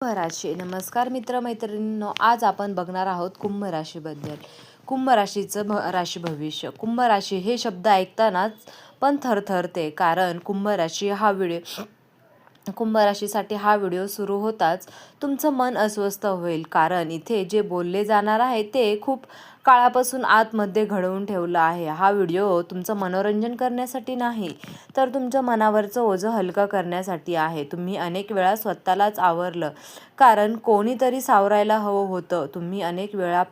कुंभ राशी. नमस्कार मित्रमैत्रिणींनो, आज आपण बघणार आहोत कुंभ राशीबद्दल. कुंभ राशीचं राशी भविष्य. कुंभ राशी हे शब्द ऐकतानाच पण थरथरते, कारण कुंभ राशीसाठी हा व्हिडिओ सुरू होताच तुमचं मन अस्वस्थ होईल, कारण इथे जे बोलले जाणार आहे ते खूप काळापासून आतमध्ये घडवून ठेवलं आहे. हा व्हिडिओ तुमचं मनोरंजन करण्यासाठी नाही, तर तुमच्या मनावरचं ओझं हलकं करण्यासाठी आहे. तुम्ही अनेक वेळा स्वतःलाच आवरलं, कारण कोणीतरी सावरायला हवं होतं. तुम्ही अनेक वेळा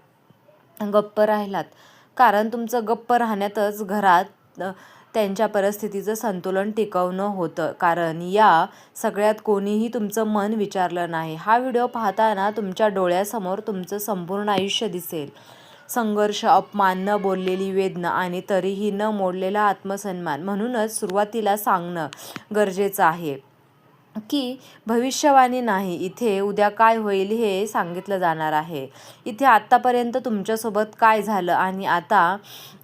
गप्प राहिलात, कारण तुमचं गप्प राहण्यातच घरात त्यांच्या परिस्थितीचं संतुलन टिकवणं होतं. कारण या सगळ्यात कोणीही तुमचं मन विचारलं नाही. हा व्हिडिओ पाहताना तुमच्या डोळ्यासमोर तुमचं संपूर्ण आयुष्य दिसेल. संघर्ष, अपमान, न बोललेली वेदना आणि तरीही न मोडलेला आत्मसन्मान. म्हणूनच सुरुवातीला सांगणं गरजेचं आहे की भविष्यवाणी नाही, इथे उद्या काय होईल हे सांगितलं जाणार आहे. इथे आत्तापर्यंत तुमच्यासोबत काय झालं आणि आता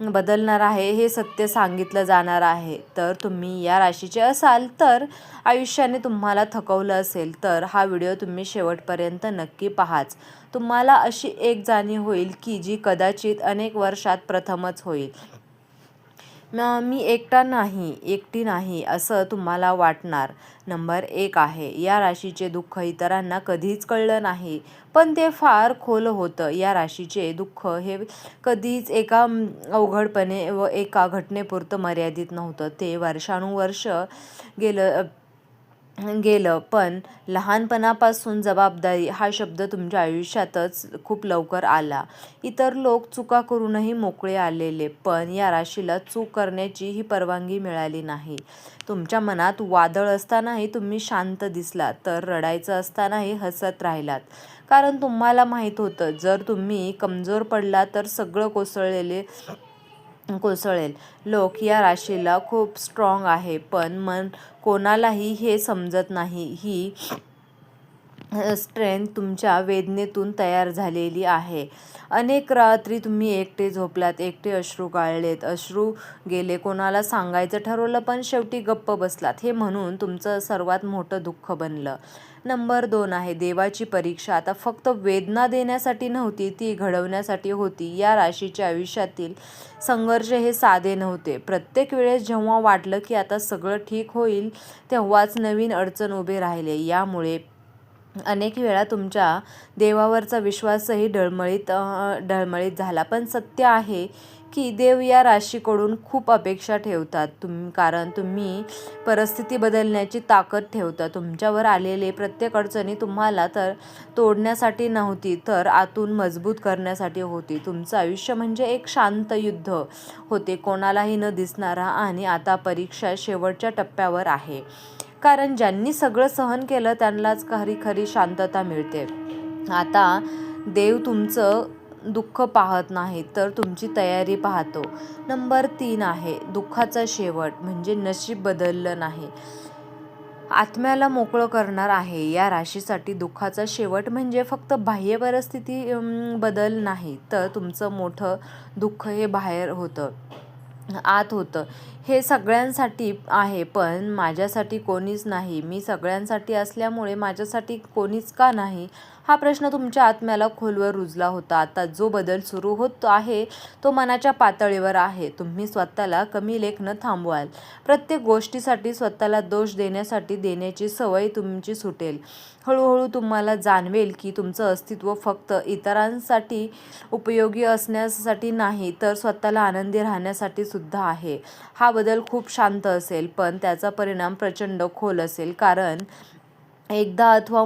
बदलणार आहे हे सत्य सांगितलं जाणार आहे. तर तुम्ही या राशीचे असाल तर आयुष्याने तुम्हाला थकवलं असेल तर हा व्हिडिओ तुम्ही शेवटपर्यंत नक्की पाहाच. तुम्हाला अशी एक जाणीव होईल की जी कदाचित अनेक वर्षात प्रथमच होईल. मी एकटी नाही असं तुम्हाला वाटणार. नंबर 1 आहे, या राशीचे दुःख इतरांना कधीच कळलं नाही, पण ते फार खोल होतं. या राशीचे दुःख हे कधीच एका अवघडपणे व एका घटनेपुरतं मर्यादित नव्हतं. ते वर्षानुवर्ष गेलं गेलं पण लहानपणापासून जबाबदारी हा शब्द तुमच्या आयुष्यातच खूप लवकर आला. इतर लोक चुका करूनही मोकळे आलेले, पण या राशीला चूक करण्याची ही परवानगी मिळाली नाही. तुमच्या मनात वादळ असतानाही तुम्ही शांत दिसलात, तर रडायचं असतानाही हसत राहिलात, कारण तुम्हाला माहीत होतं जर तुम्ही कमजोर पडला तर सगळं कोसळेल. लोक या राशीला खूप स्ट्रॉंग आहे, पण मन कोणालाही हे समजत नाही. ही स्ट्रेंथ तुमच्या वेदनेतून तयार झालेली आहे. अनेक रात्री तुम्ही एकटे झोपलात, एकटे अश्रू गाळलेत, अश्रू गेले, कोणाला सांगायचं ठरवलं पण शेवटी गप्प बसलात. हे म्हणून तुमचं सर्वात मोठं दुःख बनलं. नंबर 2 आहे, देवाची परीक्षा. आता फक्त वेदना देण्यासाठी नव्हती, ती घडवण्यासाठी होती. या राशीच्या आयुष्यातील संघर्ष हे साधे नव्हते. प्रत्येक वेळेस जेव्हा वाटलं की आता सगळं ठीक होईल, तेव्हाच नवीन अडचण उभी राहिले. यामुळे अनेक वेळा तुमच्या देवावरचा विश्वासही डळमळीत झाला. पण सत्य आहे की देव या राशीकडून खूप अपेक्षा ठेवतात, कारण तुम्ही परिस्थिती बदलण्याची ताकद ठेवता. तुमच्यावर आलेले प्रत्येक अडचणी तुम्हाला तर तोडण्यासाठी नव्हती, तर आतून मजबूत करण्यासाठी होती. तुमचं आयुष्य म्हणजे एक शांत युद्ध होते, कोणालाही न दिसणारा. आणि आता परीक्षा शेवटच्या टप्प्यावर आहे, कारण ज्यांनी सगळं सहन केलं त्यांनाच खरी शांतता मिळते. आता देव तुमचं दुःख पाहत नाही, तर तुमची तयारी पाहतो. नंबर 3 आहे, दुःखाचा शेवट म्हणजे नशीब बदललं नाही, आत्म्याला मोकळं करणार आहे. या राशीसाठी दुःखाचा शेवट म्हणजे फक्त बाह्य परिस्थिती बदल नाही, तर तुमचं मोठं दुःख हे बाहेर होतं, आत होतं. हे सगळ्यांसाठी आहे, पण माझ्यासाठी कोणीच नाही. मी सगळ्यांसाठी असल्यामुळे माझ्यासाठी कोणीच का नाही, हा प्रश्न तुमच्या आत्म्याला खोलवर रुजला होता. आता जो बदल सुरू होत आहे तो मनाच्या पातळीवर आहे. तुम्ही स्वतःला कमी लेखणं थांबवाल. प्रत्येक गोष्टीसाठी स्वतःला दोष देण्याची सवय तुमची सुटेल. हळूहळू तुम्हाला जाणवेल की तुमचं अस्तित्व फक्त इतरांसाठी उपयोगी असण्यासाठी नाही, तर स्वतःला आनंदी राहण्यासाठी सुद्धा आहे. हा बदल खूप शांत असेल, पण त्याचा परिणाम प्रचंड खोल असेल, कारण एकदा अथवा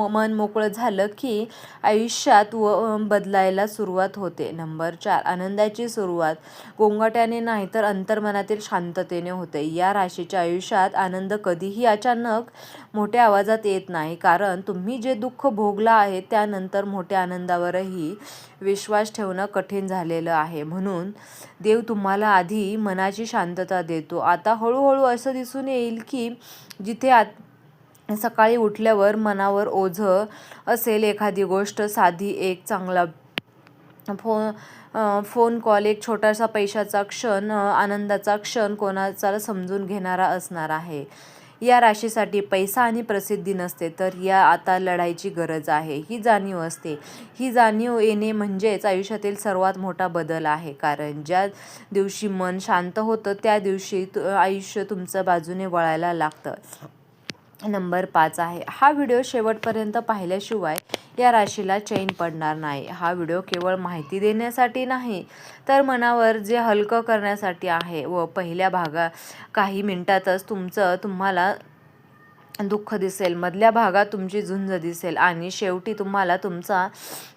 मन मोकळं झालं की आयुष्यात बदलायला सुरुवात होते. नंबर 4, आनंदाची सुरुवात. गोंगाट्याने नाही, तर अंतर्मनातील शांततेने होते. या राशीच्या आयुष्यात आनंद कधीही अचानक मोठ्या आवाजात येत नाही, कारण तुम्ही जे दुःख भोगलं आहे त्यानंतर मोठ्या आनंदावरही विश्वास ठेवणं कठीण झालेलं आहे. म्हणून देव तुम्हाला आधी मनाची शांतता देतो. आता हळूहळू असं दिसून येईल की जिथे सकाळी उठल्यावर मनावर ओझं असेल, एखादी गोष्ट साधी, एक चांगला फोन कॉल, एक छोटासा पैशाचा क्षण, आनंदाचा क्षण कोणाचा समजून घेणारा असणार आहे. या राशीसाठी पैसा आणि प्रसिद्धी नसते, तर या आता लढाईची गरज आहे ही जाणीव असते. ही जाणीव येणे म्हणजेच आयुष्यातील सर्वात मोठा बदल आहे. कारण ज्या दिवशी मन शांत होतं त्या दिवशी आयुष्य तुमच्या बाजूने वळायला लागतं. नंबर 5 आहे. हा व्हिडिओ शेवटपर्यंत पाहिल्याशिवाय या राशीला चैन पडणार नाही. हा व्हिडिओ केवळ माहिती देण्यासाठी नाही, तर मनावर जे हलकं करण्यासाठी आहे. व पहिल्या काही मिनिटातच तुम्हाला दुःख दिसेल, मधल्या भागात तुमची झुंज दिसेल आणि शेवटी तुम्हाला तुमचा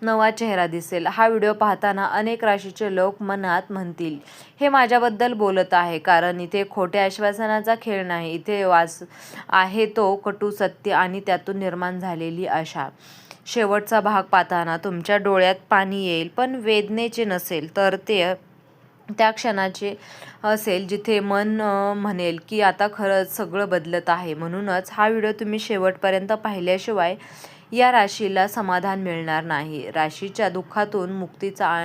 नवा चेहरा दिसेल. हा व्हिडिओ पाहताना अनेक राशीचे लोक मनात म्हणतील, हे माझ्याबद्दल बोलत आहे. कारण इथे खोट्या आश्वासनाचा खेळ नाही, इथे आहे तो कटू सत्य आणि त्यातून निर्माण झालेली आशा. शेवटचा भाग पाहताना तुमच्या डोळ्यात पाणी येईल, पण वेदनेचे नसेल, तर ते त्या क्षणाचे असेल जिथे मन म्हणेल की आता खरंच सगळं बदलत आहे. म्हणूनच हा व्हिडिओ तुम्ही शेवटपर्यंत पाहिल्याशिवाय या राशीला समाधान मिळणार नाही. राशीच्या दुःखातून मुक्तीचा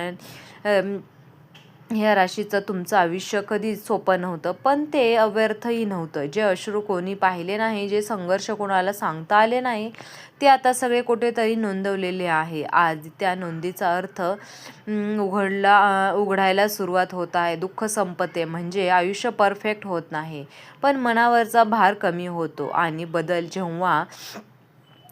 या राशीचं तुमचं आयुष्य कधीच सोपं नव्हतं, पण ते अव्यर्थही नव्हतं. जे अश्रू कोणी पाहिले नाही, जे संघर्ष कोणाला सांगता आले नाही, ते आता सगळे कुठेतरी नोंदवलेले आहे. आज त्या नोंदीचा अर्थ उघडायला सुरुवात होत आहे. दुःख संपते म्हणजे आयुष्य परफेक्ट होत नाही, पण मनावरचा भार कमी होतो. आणि बदल जेव्हा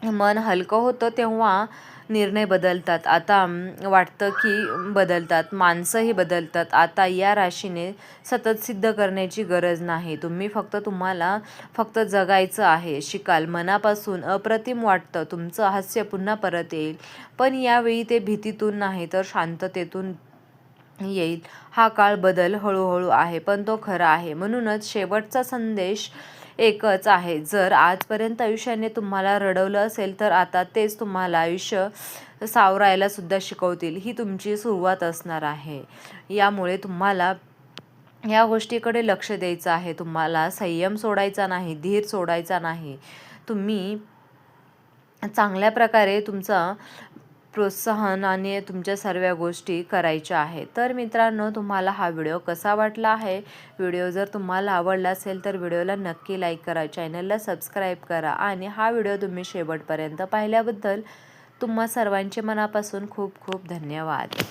मन हलकं होतं तेव्हा निर्णय बदलतात. आता वाटतं की बदलतात, माणसंही बदलतात. आता या राशीने सतत सिद्ध करण्याची गरज नाही. तुम्हाला फक्त जगायचं आहे. शिकाल मनापासून. अप्रतिम वाटतं, तुमचं हास्य पुन्हा परत येईल, पण यावेळी ते भीतीतून नाही तर शांततेतून येईल. हा काळ बदल हळूहळू आहे, पण तो खरा आहे. म्हणूनच शेवटचा संदेश एकच आहे. जर आजपर्यंत आयुष्याने तुम्हाला रडवलं असेल, तर आता तेच तुम्हाला आयुष्य सावरायला सुद्धा शिकवतील. ही तुमची सुरुवात असणार आहे. यामुळे तुम्हाला या गोष्टीकडे लक्ष द्यायचं आहे. तुम्हाला संयम सोडायचा नाही, धीर सोडायचा नाही. तुम्ही चांगल्या प्रकारे तुमचा प्रोत्साहन आणि तुमच्या सर्व गोष्टी करायच्या आहेत. तर मित्रांनो, तुम्हाला हा व्हिडिओ कसा वाटला आहे? व्हिडिओ जर तुम्हाला आवडला असेल तर व्हिडिओला नक्की लाईक करा, चॅनलला सबस्क्राईब करा आणि हा व्हिडिओ तुम्ही शेवटपर्यंत पाहिल्याबद्दल तुम्हा सर्वांचे मनापासून खूप खूप धन्यवाद.